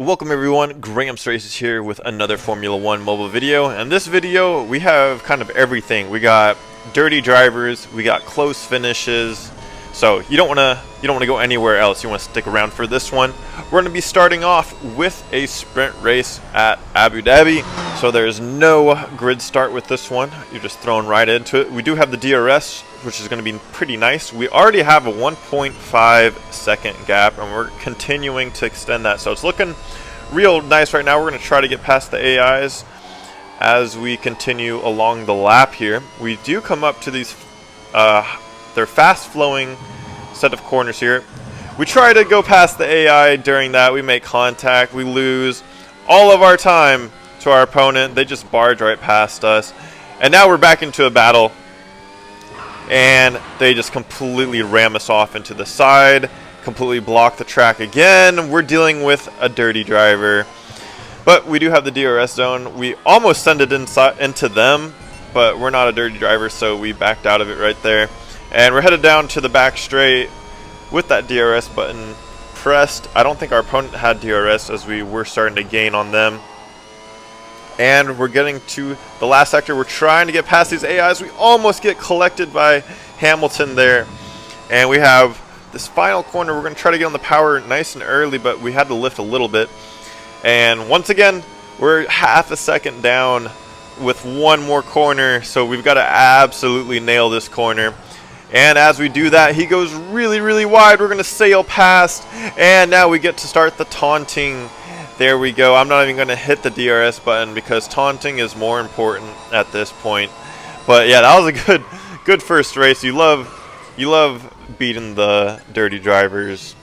Welcome everyone, Graham's Races here with another Formula 1 mobile video. And this video, we have kind of everything. We got dirty drivers, we got close finishes. So you don't want to go anywhere else. You want to stick around for this one. We're going to be starting off with a sprint race at Abu Dhabi. So there's no grid start with this one. You're just thrown right into it. We do have the DRS, which is going to be pretty nice. We already have a 1.5 second gap, and we're continuing to extend that. So it's looking real nice right now. We're going to try to get past the AIs as we continue along the lap here. We do come up to these they're fast-flowing set of corners here. We try to go past the AI during that. We make contact. We lose all of our time to our opponent. They just barge right past us. And now we're back into a battle. And they just completely ram us off into the side. Completely block the track again. We're dealing with a dirty driver. But we do have the DRS zone. We almost send it into them. But we're not a dirty driver, so we backed out of it right there. And we're headed down to the back straight with that DRS button pressed. I don't think our opponent had DRS as we were starting to gain on them. And we're getting to the last sector. We're trying to get past these AIs. We almost get collected by Hamilton there. And we have this final corner. We're going to try to get on the power nice and early, but we had to lift a little bit. And once again, we're half a second down with one more corner. So we've got to absolutely nail this corner. And as we do that, he goes really, really wide. We're going to sail past. And now we get to start the taunting. There we go. I'm not even going to hit the DRS button because taunting is more important at this point. But yeah, that was a good first race. You love beating the dirty drivers.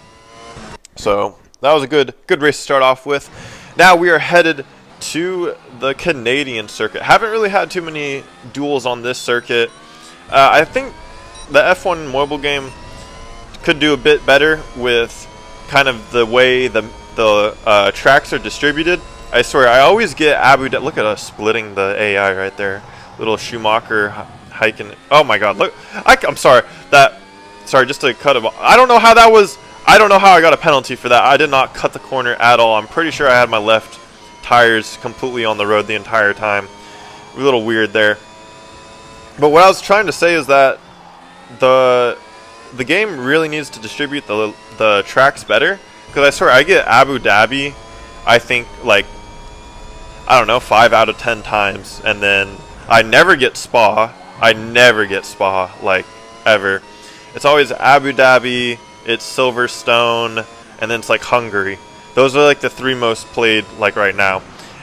So that was a good race to start off with. Now we are headed to the Canadian circuit. Haven't really had too many duels on this circuit. I think the F1 mobile game could do a bit better with kind of the way the tracks are distributed. I swear, I always get Abu Dhabi. Look at us splitting the AI right there. Little Schumacher hiking. Oh my God! Look, I'm sorry. Sorry, just to cut it off. I don't know how that was. I don't know how I got a penalty for that. I did not cut the corner at all. I'm pretty sure I had my left tires completely on the road the entire time. A little weird there. But what I was trying to say is that the game really needs to distribute the tracks better, because I swear I get Abu Dhabi, I think, like, I don't know, 5 out of 10 times, and then I never get Spa. Like, ever. It's always Abu Dhabi, it's Silverstone, and then it's like Hungary. Those are like the 3 most played, like, right now.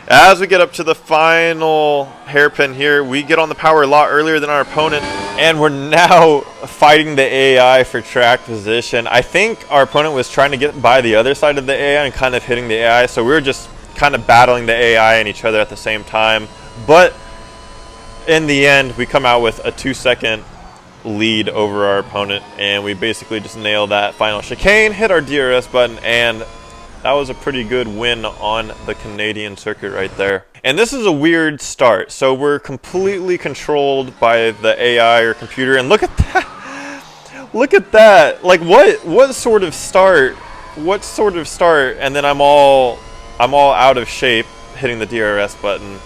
As we get up to the final hairpin here, we get on the power a lot earlier than our opponent. And we're now fighting the AI for track position. I think our opponent was trying to get by the other side of the AI and kind of hitting the AI. So we were just kind of battling the AI and each other at the same time. But in the end, we come out with a 2-second lead over our opponent. And we basically just nailed that final chicane, hit our DRS button, and that was a pretty good win on the Canadian circuit right there. And this is a weird start. So we're completely controlled by the AI or computer. And look at that. Look at that. Like, what sort of start? What sort of start? And then I'm all out of shape hitting the DRS button.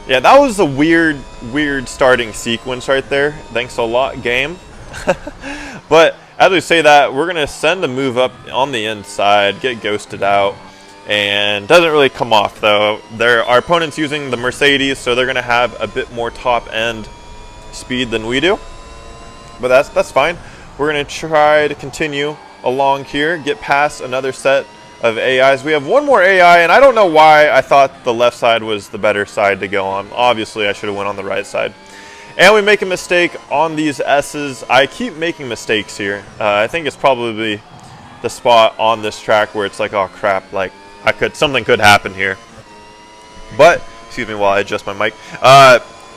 Yeah, that was a weird starting sequence right there. Thanks a lot, game. But as we say that, we're going to send a move up on the inside, get ghosted out, and doesn't really come off, though. Our opponent's using the Mercedes, so they're going to have a bit more top-end speed than we do. But that's fine. We're going to try to continue along here, get past another set of AIs. We have one more AI, and I don't know why I thought the left side was the better side to go on. Obviously, I should have went on the right side. And we make a mistake on these S's. I keep making mistakes here. I think it's probably the spot on this track where it's like, oh crap, like something could happen here. But, excuse me while I adjust my mic.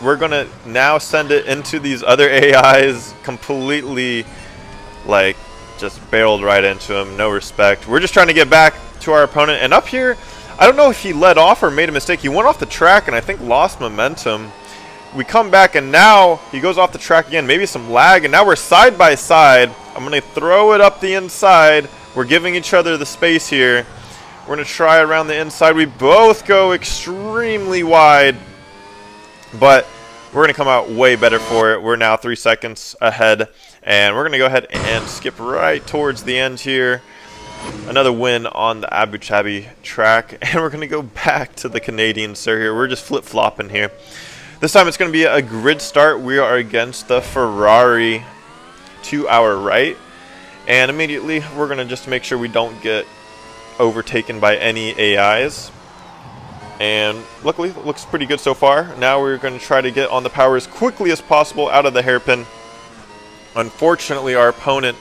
We're gonna now send it into these other AIs, completely, like, just barreled right into them, no respect. We're just trying to get back to our opponent. And up here, I don't know if he let off or made a mistake. He went off the track and I think lost momentum. We come back and now he goes off the track again, maybe some lag, and now we're side by side. I'm going to throw it up the inside. We're giving each other the space here. We're We're going to try around the inside. We both go extremely wide, but we're going to come out way better for it. We're now 3 seconds ahead, and we're going to go ahead and skip right towards the end here. Another win on the Abu Dhabi track, and we're going to go back to the Canadian sir here. We're just flip-flopping here. This time it's going to be a grid start. We are against the Ferrari to our right, and immediately we're going to just make sure we don't get overtaken by any AIs. And luckily it looks pretty good so far. Now we're going to try to get on the power as quickly as possible out of the hairpin. Unfortunately, our opponent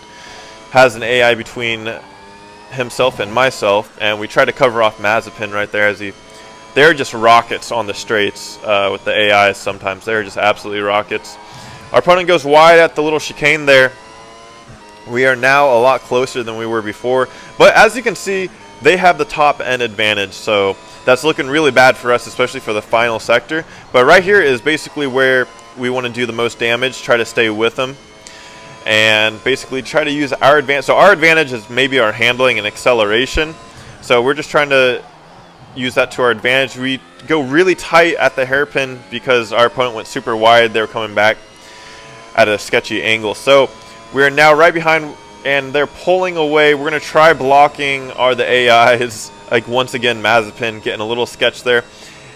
has an AI between himself and myself, and we try to cover off Mazepin right there as they're just rockets on the straights with the AIs. Sometimes they're just absolutely rockets. Our opponent goes wide at the little chicane there. We are now a lot closer than we were before, but as you can see, they have the top end advantage, so that's looking really bad for us, especially for the final sector. But right here is basically where we want to do the most damage, try to stay with them, and basically try to use our advantage. So our advantage is maybe our handling and acceleration, so we're just trying to use that to our advantage. We go really tight at the hairpin because our opponent went super wide. They were coming back at a sketchy angle, so we're now right behind, and they're pulling away. We're going to try blocking the AIs. Like, once again, Mazepin getting a little sketch there.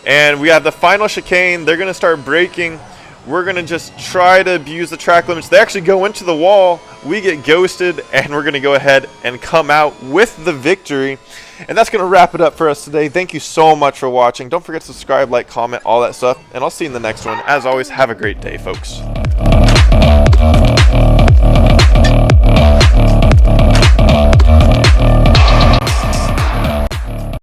And we have the final chicane. They're going to start braking. We're going to just try to abuse the track limits. They actually go into the wall. We get ghosted, and we're going to go ahead and come out with the victory. And that's going to wrap it up for us today. Thank you so much for watching. Don't forget to subscribe, like, comment, all that stuff. And I'll see you in the next one. As always, have a great day, folks.